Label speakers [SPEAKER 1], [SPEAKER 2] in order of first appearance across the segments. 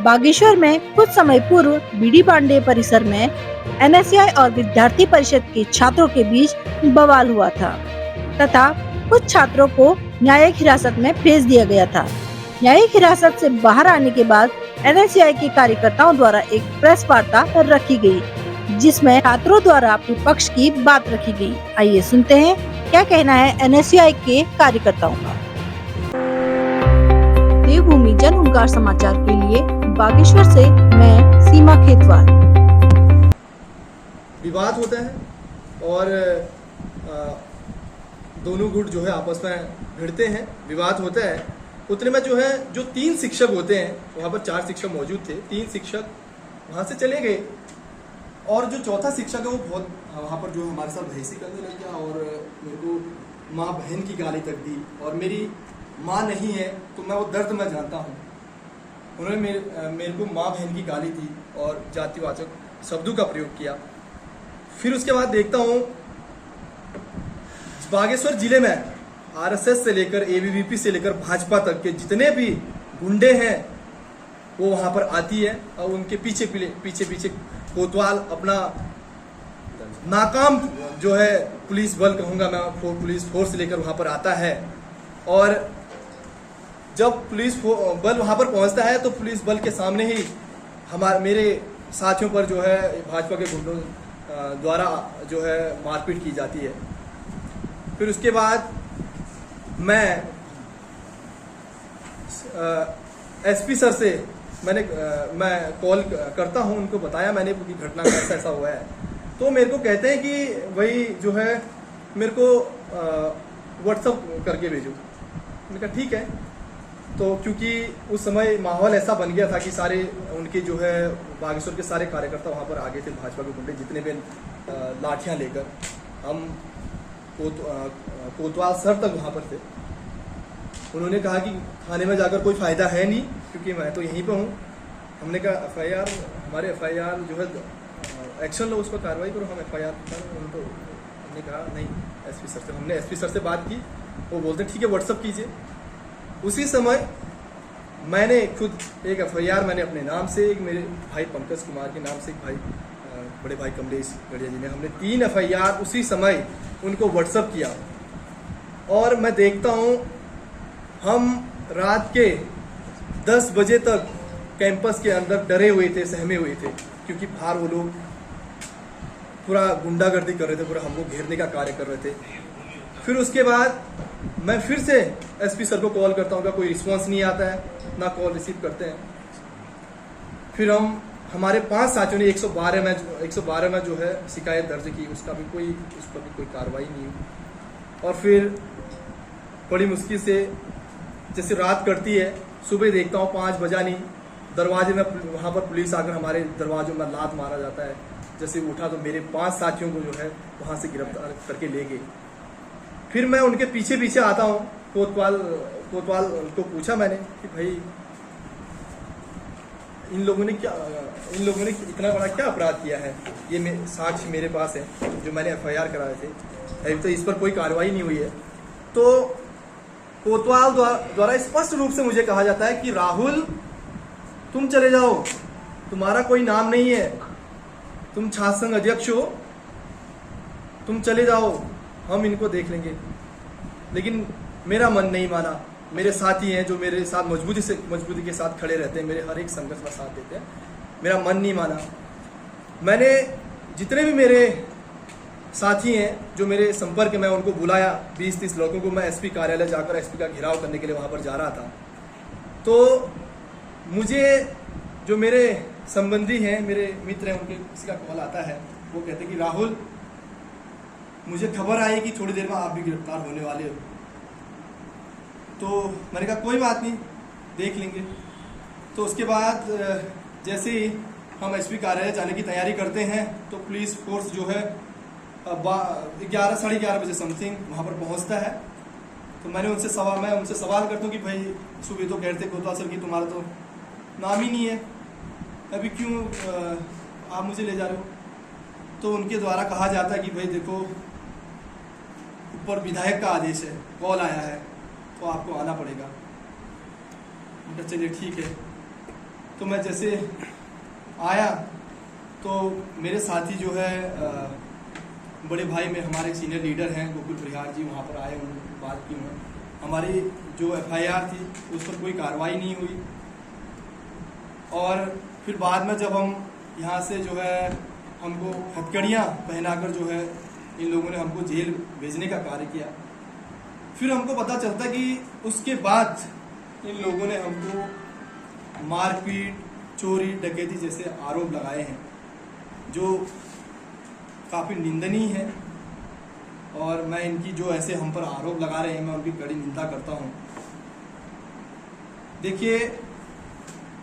[SPEAKER 1] बागेश्वर में कुछ समय पूर्व बीडी पांडे परिसर में एनएसयूआई और विद्यार्थी परिषद के छात्रों के बीच बवाल हुआ था तथा कुछ छात्रों को न्यायिक हिरासत में भेज दिया गया था। न्यायिक हिरासत से बाहर आने के बाद एनएसयूआई के कार्यकर्ताओं द्वारा एक प्रेस वार्ता रखी गई, जिसमें छात्रों द्वारा अपने पक्ष की बात रखी गई। आइए सुनते हैं क्या कहना है एनएसयूआई के कार्यकर्ताओं का। देवभूमि जन हुंकार समाचार के लिए बागेश्वर से मैं सीमा खेतवाल।
[SPEAKER 2] विवाद होता है और दोनों गुट जो है आपस में भिड़ते हैं, विवाद होता है। उतने में जो है जो 3 शिक्षक होते हैं, वहाँ पर 4 शिक्षक मौजूद थे, 3 शिक्षक वहाँ से चले गए और जो चौथा शिक्षक है वो बहुत वहाँ पर जो हमारे साथ बहसी करने लग गया और मेरे को माँ बहन की गाली तक दी। और मेरी माँ नहीं है तो मैं वो दर्द मैं जानता हूँ। उन्होंने मेरे को माँ बहन की गाली दी और जातिवाचक शब्दों का प्रयोग किया। फिर उसके बाद देखता हूँ बागेश्वर जिले में आरएसएस से लेकर एबीवीपी से लेकर भाजपा तक के जितने भी गुंडे हैं वो वहां पर आती है और उनके पीछे पीछे कोतवाल अपना नाकाम जो है पुलिस बल कहूंगा मैं, पुलिस फोर्स लेकर वहां पर आता है। और जब पुलिस बल वहां पर पहुंचता है तो पुलिस बल के सामने ही मेरे साथियों पर जो है भाजपा के गुंडों द्वारा जो है मारपीट की जाती है। फिर उसके बाद मैं एसपी सर से मैं कॉल करता हूं, उनको बताया मैंने कि घटना का ऐसा हुआ है। तो मेरे को कहते हैं कि वही जो है मेरे को व्हाट्सअप करके भेजो। मैंने कहा ठीक है। तो क्योंकि उस समय माहौल ऐसा बन गया था कि सारे उनके जो है बागेश्वर के सारे कार्यकर्ता वहाँ पर आगे थे, भाजपा के गुंडे जितने भी लाठियाँ लेकर। हम कोतवाल सर तक वहाँ पर थे। उन्होंने कहा कि थाने में जाकर कोई फ़ायदा है नहीं क्योंकि मैं तो यहीं पे हूँ। हमने कहा FIR हमारे FIR जो है एक्शन लो, उस पर कार्रवाई करो, हम FIR करें। तो हमने कहा नहीं एसपी सर से, हमने एसपी सर से बात की। वो बोलते ठीक है व्हाट्सअप कीजिए। उसी समय मैंने खुद एक FIR मैंने अपने नाम से, एक मेरे भाई पंकज कुमार के नाम से, एक भाई बड़े भाई कमलेश गढ़िया जी ने, हमने 3 FIR उसी समय उनको व्हाट्सअप किया। और मैं देखता हूँ हम रात के 10 बजे तक कैंपस के अंदर डरे हुए थे, सहमे हुए थे, क्योंकि बाहर वो लोग पूरा गुंडागर्दी कर रहे थे, पूरा हमको घेरने का कार्य कर रहे थे। फिर उसके बाद मैं फिर से एसपी सर को कॉल करता हूँ, कोई रिस्पांस नहीं आता है, ना कॉल रिसीव करते हैं। फिर हमारे 5 साथियों ने 112 में जो है शिकायत दर्ज की, उस पर भी कोई कार्रवाई नहीं हुई। और फिर बड़ी मुश्किल से जैसे रात कटती है, सुबह देखता हूँ 5 बजा नहीं, दरवाजे में वहाँ पर पुलिस आकर हमारे दरवाजों में लात मारा जाता है। जैसे उठा तो मेरे 5 साथियों को जो है वहाँ से गिरफ्तार करके ले गए। फिर मैं उनके पीछे आता हूँ। कोतवाल को पूछा मैंने कि भाई इन लोगों ने इतना बड़ा क्या अपराध किया है। ये साक्ष्य मेरे पास है जो मैंने FIR कराए थे, अभी तो इस पर कोई कार्रवाई नहीं हुई है। तो कोतवाल द्वारा स्पष्ट रूप से मुझे कहा जाता है कि राहुल तुम चले जाओ, तुम्हारा कोई नाम नहीं है, तुम छात्र संघ अध्यक्ष हो, तुम चले जाओ, हम इनको देख लेंगे। लेकिन मेरा मन नहीं माना। मेरे साथी हैं जो मेरे साथ मजबूती के साथ खड़े रहते हैं, मेरे हर एक संघर्ष में साथ देते हैं। मेरा मन नहीं माना। मैंने जितने भी मेरे साथी हैं जो मेरे संपर्क में, उनको बुलाया। 20-30 लोगों को मैं एसपी कार्यालय जाकर एसपी का घेराव करने के लिए वहाँ पर जा रहा था। तो मुझे जो मेरे संबंधी हैं, मेरे मित्र हैं, उनके किसी का कॉल आता है। वो कहते कि राहुल मुझे खबर आई कि थोड़ी देर में आप भी गिरफ्तार होने वाले हो। तो मैंने कहा कोई बात नहीं, देख लेंगे। तो उसके बाद जैसे ही हम एसपी कार्यालय जाने की तैयारी करते हैं तो पुलिस फोर्स जो है 11 साढ़े 11 बजे समथिंग वहाँ पर पहुँचता है। तो मैं उनसे सवाल करता हूँ कि भाई सुबह तो कहते कोतवाल सर कि तुम्हारा तो नाम ही नहीं है, अभी क्यों आप मुझे ले जा रहे हो। तो उनके द्वारा कहा जाता है कि भाई देखो ऊपर विधायक का आदेश है, कॉल आया है, तो आपको आना पड़ेगा। चलिए ठीक है। तो मैं जैसे आया तो मेरे साथी जो है बड़े भाई में हमारे सीनियर लीडर हैं गोकुल परिहार जी, वहाँ पर आए, उन्होंने बात की। हमारी जो FIR थी उस पर कोई कार्रवाई नहीं हुई। और फिर बाद में जब हम यहाँ से जो है हमको हथकड़ियाँ पहनाकर जो है इन लोगों ने हमको जेल भेजने का कार्य किया। फिर हमको पता चलता कि उसके बाद इन लोगों ने हमको मारपीट, चोरी, डकैती जैसे आरोप लगाए हैं, जो काफ़ी निंदनीय है। और मैं इनकी जो ऐसे हम पर आरोप लगा रहे हैं, मैं उनकी कड़ी निंदा करता हूँ। देखिए,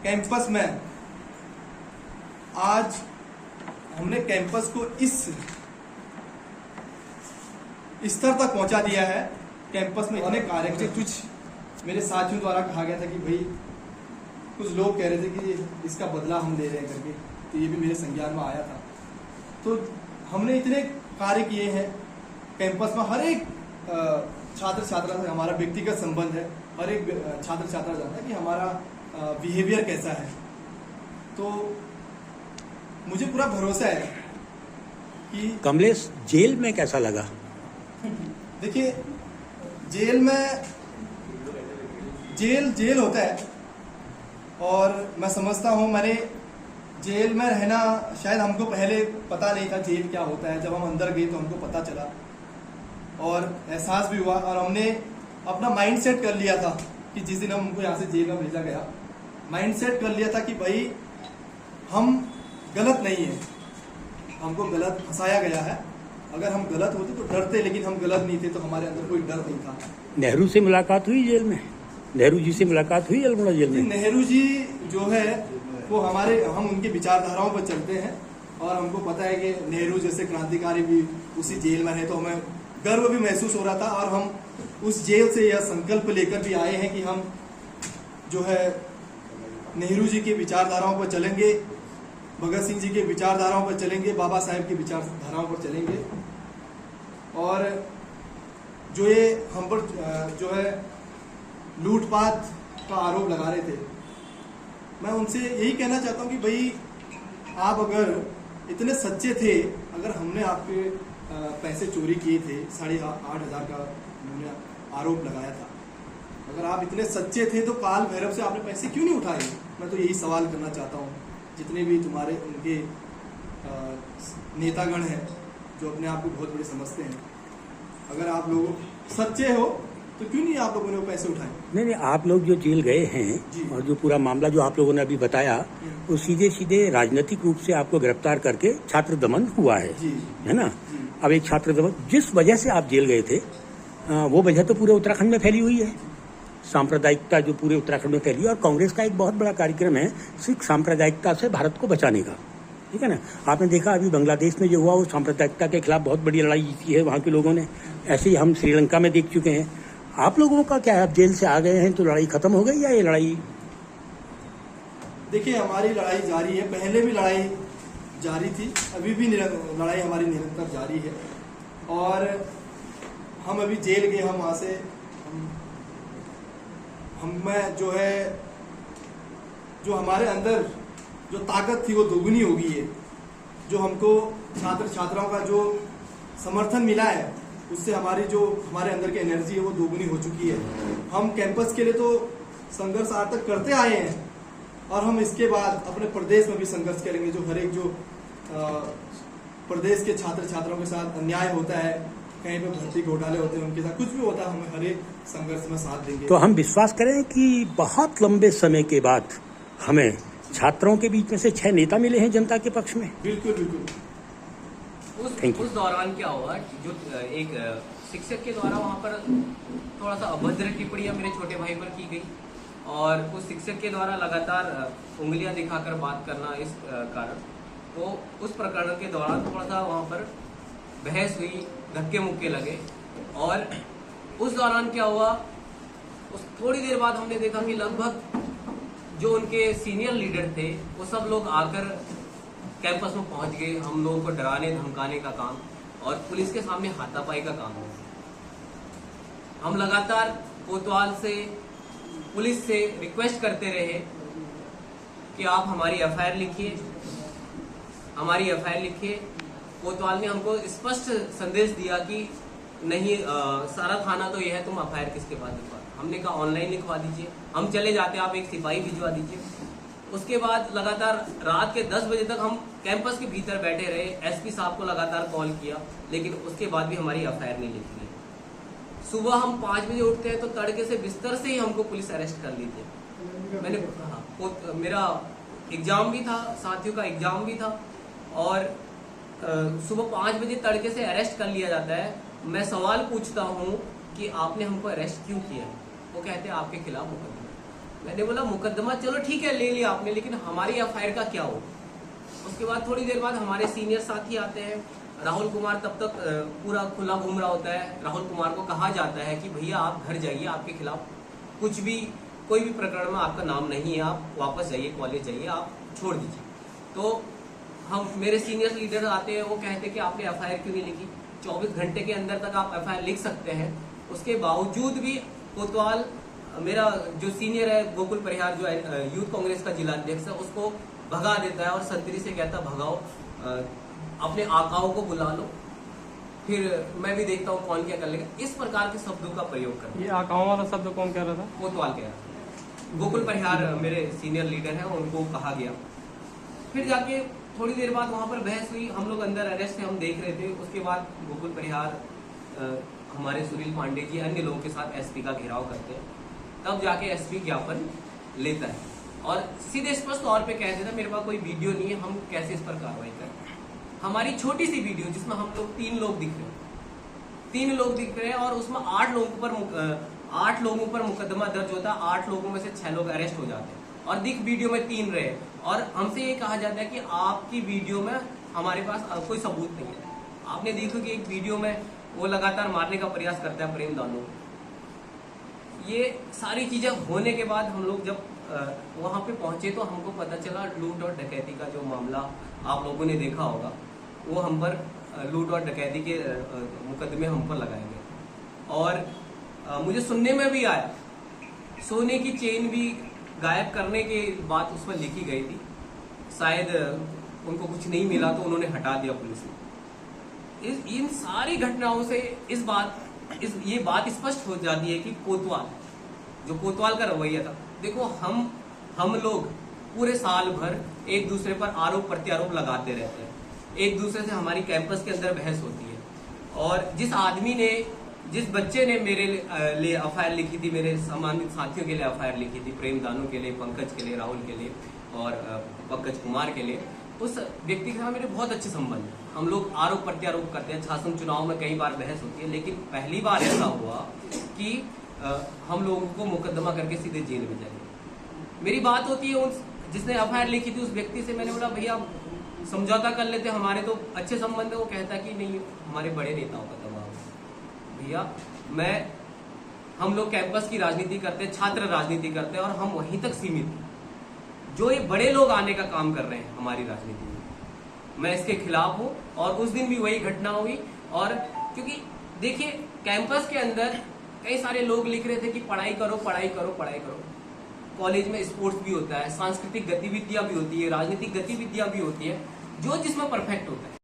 [SPEAKER 2] कैंपस में आज हमने कैंपस को इस स्तर तक पहुंचा दिया है। कैंपस में इतने कार्य, कुछ मेरे साथियों द्वारा कहा गया था कि भाई, कुछ लोग कह रहे थे कि इसका बदला हम ले रहे हैं करके, तो ये भी मेरे संज्ञान में आया था। तो हमने इतने कार्य किए हैं कैंपस में। हर एक छात्र छात्रा से हमारा व्यक्तिगत संबंध है, हर एक छात्र छात्रा जानता है कि हमारा बिहेवियर कैसा है। तो मुझे पूरा भरोसा है कि
[SPEAKER 3] कमलेश, जेल में कैसा लगा?
[SPEAKER 2] देखिए, जेल में जेल होता है, और मैं समझता हूँ, मैंने जेल में रहना, शायद हमको पहले पता नहीं था जेल क्या होता है। जब हम अंदर गए तो हमको पता चला और एहसास भी हुआ, और हमने अपना माइंड सेट कर लिया था कि जिस दिन हमको यहाँ से जेल में भेजा गया, माइंड सेट कर लिया था कि भाई हम गलत नहीं है, हमको गलत फंसाया गया है। अगर हम गलत होते तो डरते, लेकिन हम गलत नहीं थे, तो हमारे अंदर कोई डर नहीं था।
[SPEAKER 3] नेहरू से मुलाकात हुई जेल में? नेहरू जी से मुलाकात हुई अल्मोड़ा जेल में?
[SPEAKER 2] नेहरू जी जो है वो हम उनके विचारधाराओं पर चलते हैं, और हमको पता है कि नेहरू जैसे क्रांतिकारी भी उसी जेल में है, तो हमें गर्व भी महसूस हो रहा था। और हम उस जेल से यह संकल्प लेकर भी आए हैं कि हम जो है नेहरू जी के विचारधाराओं पर चलेंगे, भगत सिंह जी के विचारधाराओं पर चलेंगे, बाबा साहेब की विचारधाराओं पर चलेंगे। और जो ये हम पर जो है लूटपाट का आरोप लगा रहे थे, मैं उनसे यही कहना चाहता हूँ कि भाई, आप अगर इतने सच्चे थे, अगर हमने आपके पैसे चोरी किए थे, 8,500 का उन्होंने आरोप लगाया था, अगर आप इतने सच्चे थे तो काल भैरव से आपने पैसे क्यों नहीं उठाए? मैं तो यही सवाल करना चाहता हूँ। जितने भी तुम्हारे उनके नेतागण हैं जो अपने आप को बहुत बड़े समझते हैं, अगर आप लोग सच्चे हो तो क्यों नहीं आप लोगों ने वो पैसे उठाए?
[SPEAKER 3] नहीं, आप लोग जो जेल गए हैं और जो पूरा मामला जो आप लोगों ने अभी बताया, वो सीधे सीधे राजनीतिक रूप से आपको गिरफ्तार करके छात्र दमन हुआ है, है ना? अब एक छात्र दमन, जिस वजह से आप जेल गए थे, वो वजह तो पूरे उत्तराखंड में फैली हुई है। सांप्रदायिकता जो पूरे उत्तराखंड में फैली है, और कांग्रेस का एक बहुत बड़ा कार्यक्रम है सिख सांप्रदायिकता से भारत को बचाने का, ठीक है ना? आपने देखा अभी बांग्लादेश में जो हुआ, वो सांप्रदायिकता के खिलाफ बहुत बड़ी लड़ाई जीती है वहाँ के लोगों ने। ऐसे ही हम श्रीलंका में देख चुके हैं। आप लोगों का क्या है, आप जेल से आ गए हैं तो लड़ाई खत्म हो गई, या ये लड़ाई?
[SPEAKER 2] देखिए, हमारी लड़ाई जारी है, पहले भी लड़ाई जारी थी, अभी भी लड़ाई हमारी निरंतर जारी है। और हम अभी जेल गए, हम वहाँ से हमें जो है, जो हमारे अंदर जो ताकत थी वो दोगुनी हो गई है। जो हमको छात्र छात्राओं का जो समर्थन मिला है, उससे हमारी जो हमारे अंदर की एनर्जी है वो दोगुनी हो चुकी है। हम कैंपस के लिए तो संघर्ष आज तक करते आए हैं, और हम इसके बाद अपने प्रदेश में भी संघर्ष करेंगे। जो हर एक जो प्रदेश के छात्र छात्राओं के साथ अन्याय होता है, कहीं पे भर्ती घोटाले होते हैं, उनके साथ कुछ भी होता है, हम हर एक संघर्ष में साथ देंगे।
[SPEAKER 3] तो हम विश्वास करें कि बहुत लंबे समय के बाद हमें छात्रों के बीच में से 6 नेता मिले हैं जनता के पक्ष में।
[SPEAKER 2] बिल्कुल बिल्कुल।
[SPEAKER 4] उस दौरान क्या हुआ, जो एक शिक्षक के द्वारा वहाँ पर थोड़ा सा अभद्र टिप्पणियाँ मेरे छोटे भाई पर की गई, और उस शिक्षक के द्वारा लगातार उंगलियां दिखाकर बात करना, इस कारण तो उस प्रकरण के दौरान थोड़ा सा वहाँ पर बहस हुई, धक्के मुक्के लगे। और उस दौरान क्या हुआ, उस थोड़ी देर बाद हमने देखा कि लगभग जो उनके सीनियर लीडर थे वो सब लोग आकर कैंपस में पहुंच गए, हम लोगों को डराने धमकाने का काम और पुलिस के सामने हाथापाई का काम हुआ। हम लगातार कोतवाल से, पुलिस से रिक्वेस्ट करते रहे कि आप हमारी एफआईआर लिखिए, हमारी एफआईआर लिखिए। कोतवाल ने हमको स्पष्ट संदेश दिया कि नहीं, सारा थाना तो ये है, तुम एफआईआर किसके पास लिखवा। हमने कहा ऑनलाइन लिखवा दीजिए, हम चले जाते, आप एक सिपाही भिजवा दीजिए। उसके बाद लगातार रात के 10 बजे तक हम कैंपस के भीतर बैठे रहे। एसपी साहब को लगातार कॉल किया, लेकिन उसके बाद भी हमारी एफआईआर नहीं लिखी गई। सुबह हम 5 बजे उठते हैं तो तड़के से बिस्तर से ही हमको पुलिस अरेस्ट कर ली थी। मेरा एग्जाम भी था, साथियों का एग्जाम भी था, और सुबह 5 बजे तड़के से अरेस्ट कर लिया जाता है। मैं सवाल पूछता हूँ कि आपने हमको अरेस्ट क्यों किया? वो कहते हैं आपके खिलाफ मुकदमा। मैंने बोला मुकदमा चलो ठीक है, ले लिया आपने, लेकिन हमारी एफआईआर का क्या हो? उसके बाद थोड़ी देर बाद हमारे सीनियर साथी आते हैं। राहुल कुमार तब तक पूरा खुला घूम रहा होता है। राहुल कुमार को कहा जाता है कि भैया आप घर जाइए, आपके खिलाफ कुछ भी, कोई भी प्रकरण में आपका नाम नहीं है, आप वापस जाइए, कॉलेज जाइए, आप छोड़ दीजिए। तो हम, मेरे सीनियर लीडर आते हैं, वो कहते हैं कि आपने एफआईआर क्यों नहीं लिखी? 24 घंटे के अंदर तक आप एफआईआर लिख सकते हैं। उसके बावजूद भी कोतवाल, मेरा जो सीनियर है गोकुल परिहार, जो यूथ कांग्रेस का जिला अध्यक्ष है, उसको भगा देता है और संतरी से कहता है भगाओ, अपने आकाओं को बुला लो, फिर मैं भी देखता हूँ कौन क्या कर लेगा। इस प्रकार के शब्दों का प्रयोग कर।
[SPEAKER 5] ये आकाओं वाला शब्द कौन कह रहा था?
[SPEAKER 4] कोतवाल कह रहा था। गोकुल परिहार मेरे सीनियर लीडर हैं, उनको कहा गया। फिर जाके थोड़ी देर बाद वहां पर बहस हुई, हम लोग अंदर अरेस्ट थे, हम देख रहे थे। उसके बाद गोकुल परिहार हमारे सुनील पांडे जी अन्य लोगों के साथ एसपी का घेराव करते हैं। तब जाके एसपी ज्ञापन लेता है और सीधे स्पष्ट तौर पे कह देता है मेरे पास कोई वीडियो नहीं है, हम कैसे इस पर कार्रवाई करें। हमारी छोटी सी वीडियो जिसमें हम लोग 3 लोग दिख रहे हैं, 3 लोग दिख रहे हैं, और उसमें 8 लोगों पर मुकदमा दर्ज होता है। 8 लोगों में से 6 लोग अरेस्ट हो जाते हैं और दिख वीडियो में 3 रहे, और हमसे ये कहा जाता है कि आपकी वीडियो में हमारे पास कोई सबूत नहीं है। आपने देखो कि एक वीडियो में वो लगातार मारने का प्रयास करता है प्रेम दानों को। ये सारी चीजें होने के बाद हम लोग जब वहां पे पहुंचे तो हमको पता चला लूट और डकैती का जो मामला आप लोगों ने देखा होगा, वो हम पर लूट और डकैती के मुकदमे हम पर लगाए गए। और मुझे सुनने में भी आया सोने की चेन भी गायब करने की बात उसमें लिखी गई थी। शायद उनको कुछ नहीं मिला तो उन्होंने हटा दिया पुलिस ने। इन सारी घटनाओं से ये बात स्पष्ट हो जाती है कि कोतवाल का रवैया था। देखो हम लोग पूरे साल भर एक दूसरे पर आरोप प्रत्यारोप लगाते रहते हैं, एक दूसरे से हमारी कैंपस के अंदर बहस होती है, और जिस बच्चे ने मेरे लिए एफआईआर लिखी थी, मेरे सम्मानित साथियों के लिए एफआईआर लिखी थी, प्रेम दानों के लिए, पंकज के लिए, राहुल के लिए और पंकज कुमार के लिए, उस व्यक्ति के साथ मेरे बहुत अच्छे संबंध हैं। हम लोग आरोप प्रत्यारोप करते हैं, शासन चुनाव में कई बार बहस होती है, लेकिन पहली बार ऐसा हुआ कि हम लोगों को मुकदमा करके सीधे जेल में जाएंगे। मेरी बात होती है जिसने एफआईआर लिखी थी उस व्यक्ति से, मैंने बोला भैया समझौता कर लेते, हमारे तो अच्छे संबंध है। वो कहता है कि नहीं, हमारे बड़े नेताओं का दबाव है। भैया हम लोग कैंपस की राजनीति करते हैं, छात्र राजनीति करते हैं, और हम वहीं तक सीमित हैं। जो ये बड़े लोग आने का काम कर रहे हैं हमारी राजनीति में, मैं इसके खिलाफ हूं। और उस दिन भी वही घटना हुई। और क्योंकि देखिए कैंपस के अंदर कई सारे लोग लिख रहे थे कि पढ़ाई करो, पढ़ाई करो, पढ़ाई करो। कॉलेज में स्पोर्ट्स भी होता है, सांस्कृतिक गतिविधियां भी होती है, राजनीतिक गतिविधियां भी होती है, जो जिसमें परफेक्ट होता है।